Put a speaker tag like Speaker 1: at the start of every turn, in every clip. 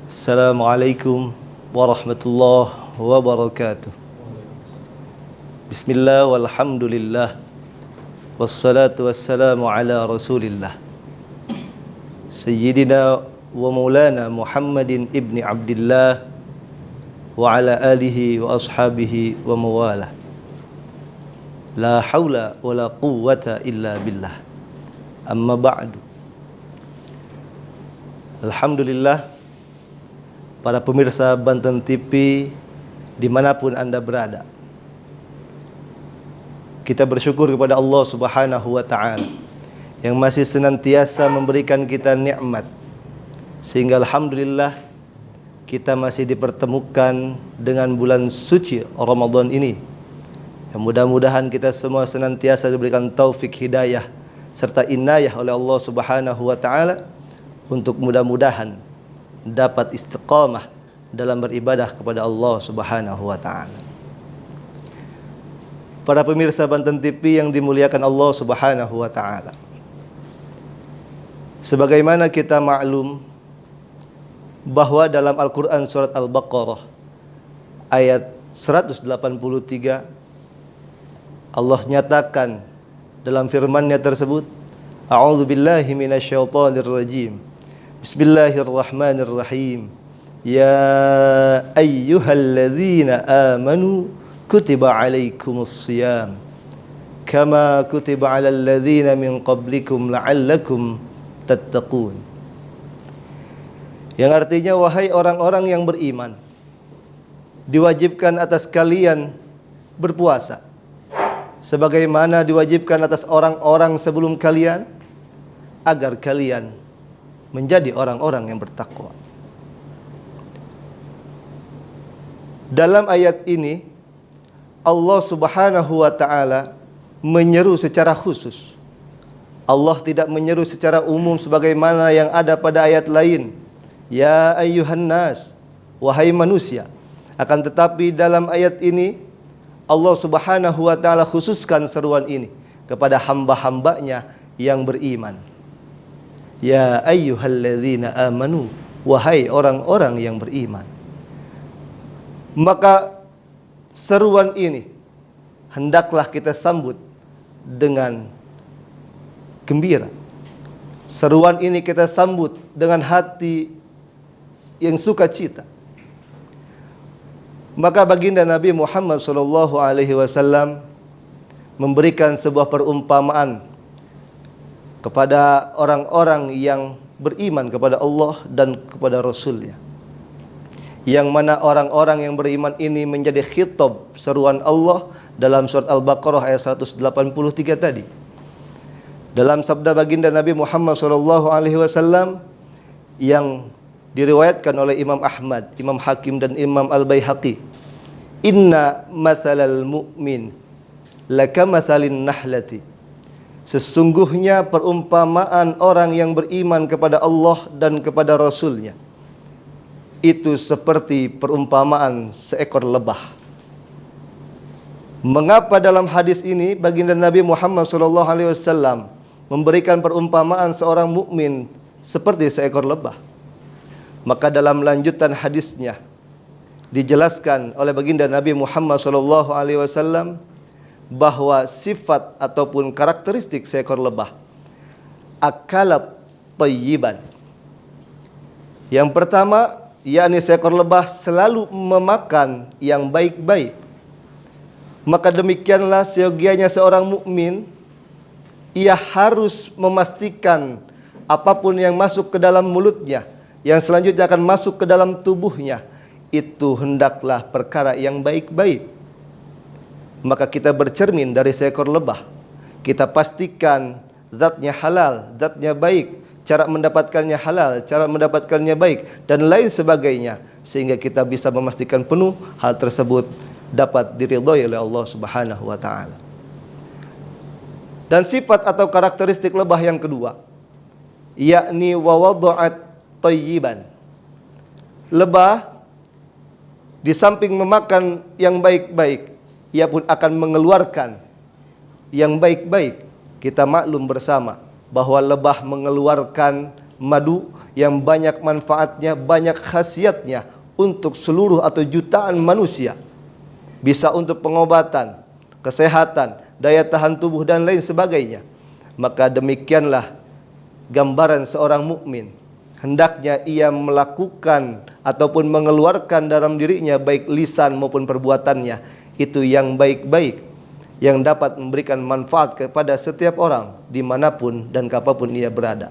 Speaker 1: Assalamualaikum warahmatullahi wabarakatuh. Bismillah walhamdulillah wassalatu wassalamu ala rasulillah Sayyidina wa maulana Muhammadin ibni Abdillah wa ala alihi wa ashabihi wa mawalah. La hawla wa la quwwata illa billah. Amma ba'du. Alhamdulillah, para pemirsa Banten TV dimanapun Anda berada, kita bersyukur kepada Allah Subhanahu wa ta'ala yang masih senantiasa memberikan kita nikmat, sehingga alhamdulillah kita masih dipertemukan dengan bulan suci Ramadan ini. Yang mudah-mudahan kita semua senantiasa diberikan taufik hidayah serta inayah oleh Allah Subhanahu wa ta'ala untuk mudah-mudahan dapat istiqamah dalam beribadah kepada Allah Subhanahu wa ta'ala. Para pemirsa Banten TV yang dimuliakan Allah Subhanahu wa ta'ala, sebagaimana kita maklum bahwa dalam Al-Quran surat Al-Baqarah ayat 183 Allah nyatakan dalam firman-Nya tersebut, A'udzu billahi minasyaitonir rajim. Bismillahirrahmanirrahim. Ya ayyuhalladzina amanu kutiba alaikumus shiyam kama kutiba alal ladzina min qablikum la'allakum tattaqun. Yang artinya, wahai orang-orang yang beriman, diwajibkan atas kalian berpuasa sebagaimana diwajibkan atas orang-orang sebelum kalian, agar kalian menjadi orang-orang yang bertakwa. Dalam ayat ini Allah Subhanahu wa ta'ala menyeru secara khusus. Allah tidak menyeru secara umum sebagaimana yang ada pada ayat lain, ya ayyuhan nas, wahai manusia. Akan tetapi dalam ayat ini Allah Subhanahu wa ta'ala khususkan seruan ini kepada hamba-hambanya yang beriman. Ya ayyuhalladzina amanu, wahai orang-orang yang beriman. Maka seruan ini hendaklah kita sambut dengan gembira. Seruan ini kita sambut dengan hati yang sukacita. Maka baginda Nabi Muhammad SAW memberikan sebuah perumpamaan kepada orang-orang yang beriman kepada Allah dan kepada Rasul-Nya, yang mana orang-orang yang beriman ini menjadi khitab seruan Allah dalam surat Al-Baqarah ayat 183 tadi. Dalam sabda baginda Nabi Muhammad SAW yang diriwayatkan oleh Imam Ahmad, Imam Hakim dan Imam Al-Baihaqi, inna mathalal mu'min lakamathalin nahlati, sesungguhnya perumpamaan orang yang beriman kepada Allah dan kepada Rasul-Nya itu seperti perumpamaan seekor lebah. Mengapa dalam hadis ini baginda Nabi Muhammad SAW memberikan perumpamaan seorang mukmin seperti seekor lebah? Maka dalam lanjutan hadisnya dijelaskan oleh baginda Nabi Muhammad SAW bahwa sifat ataupun karakteristik seekor lebah, akalat thayyiban. Yang pertama, yakni seekor lebah selalu memakan yang baik-baik. Maka demikianlah seyogianya seorang mukmin, ia harus memastikan apapun yang masuk ke dalam mulutnya, yang selanjutnya akan masuk ke dalam tubuhnya, itu hendaklah perkara yang baik-baik. Maka kita bercermin dari seekor lebah, kita pastikan zatnya halal, zatnya baik, cara mendapatkannya halal, cara mendapatkannya baik, dan lain sebagainya, sehingga kita bisa memastikan penuh hal tersebut dapat diridhai oleh Allah Subhanahu wa ta'ala. Dan sifat atau karakteristik lebah yang kedua, yakni wawada'at thayyiban. Lebah di samping memakan yang baik-baik, ia pun akan mengeluarkan yang baik-baik. Kita maklum bersama bahwa lebah mengeluarkan madu yang banyak manfaatnya, banyak khasiatnya untuk seluruh atau jutaan manusia. Bisa untuk pengobatan, kesehatan, daya tahan tubuh dan lain sebagainya. Maka demikianlah gambaran seorang mukmin. Hendaknya ia melakukan ataupun mengeluarkan dalam dirinya baik lisan maupun perbuatannya itu yang baik-baik, yang dapat memberikan manfaat kepada setiap orang dimanapun dan kapanpun ia berada.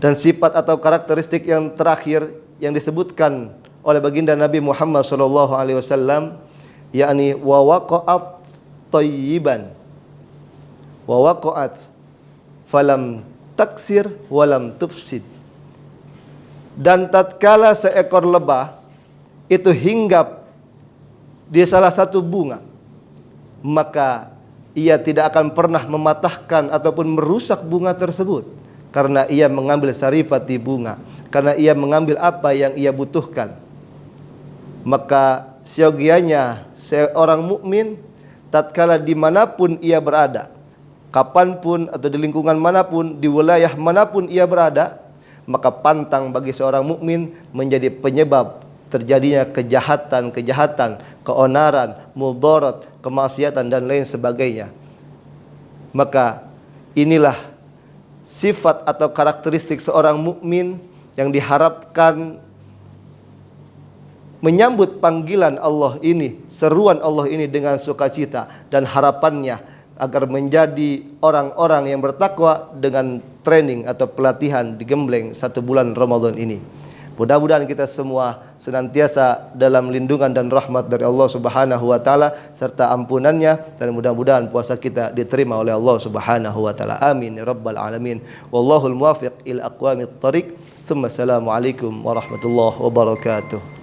Speaker 1: Dan sifat atau karakteristik yang terakhir yang disebutkan oleh baginda Nabi Muhammad SAW, yakni wa waqa'at thayyiban wa waqa'at falam taksir walam tufsid. Dan tatkala seekor lebah itu hinggap di salah satu bunga, maka ia tidak akan pernah mematahkan ataupun merusak bunga tersebut, karena ia mengambil sarifati bunga, karena ia mengambil apa yang ia butuhkan. Maka siogianya seorang mukmin tatkala dimanapun ia berada, kapanpun atau di lingkungan manapun, di wilayah manapun ia berada, maka pantang bagi seorang mukmin menjadi penyebab terjadinya kejahatan, keonaran, mudarat, kemaksiatan dan lain sebagainya. Maka inilah sifat atau karakteristik seorang mukmin yang diharapkan menyambut panggilan Allah ini, seruan Allah ini dengan sukacita, dan harapannya agar menjadi orang-orang yang bertakwa dengan training atau pelatihan di Gembleng 1 bulan Ramadan ini. Mudah-mudahan kita semua senantiasa dalam lindungan dan rahmat dari Allah Subhanahu wa taala serta ampunannya, dan mudah-mudahan puasa kita diterima oleh Allah Subhanahu wa taala. Amin ya rabbal alamin. Wallahul muwaffiq ila aqwamit thariq. Assalamualaikum warahmatullahi wabarakatuh.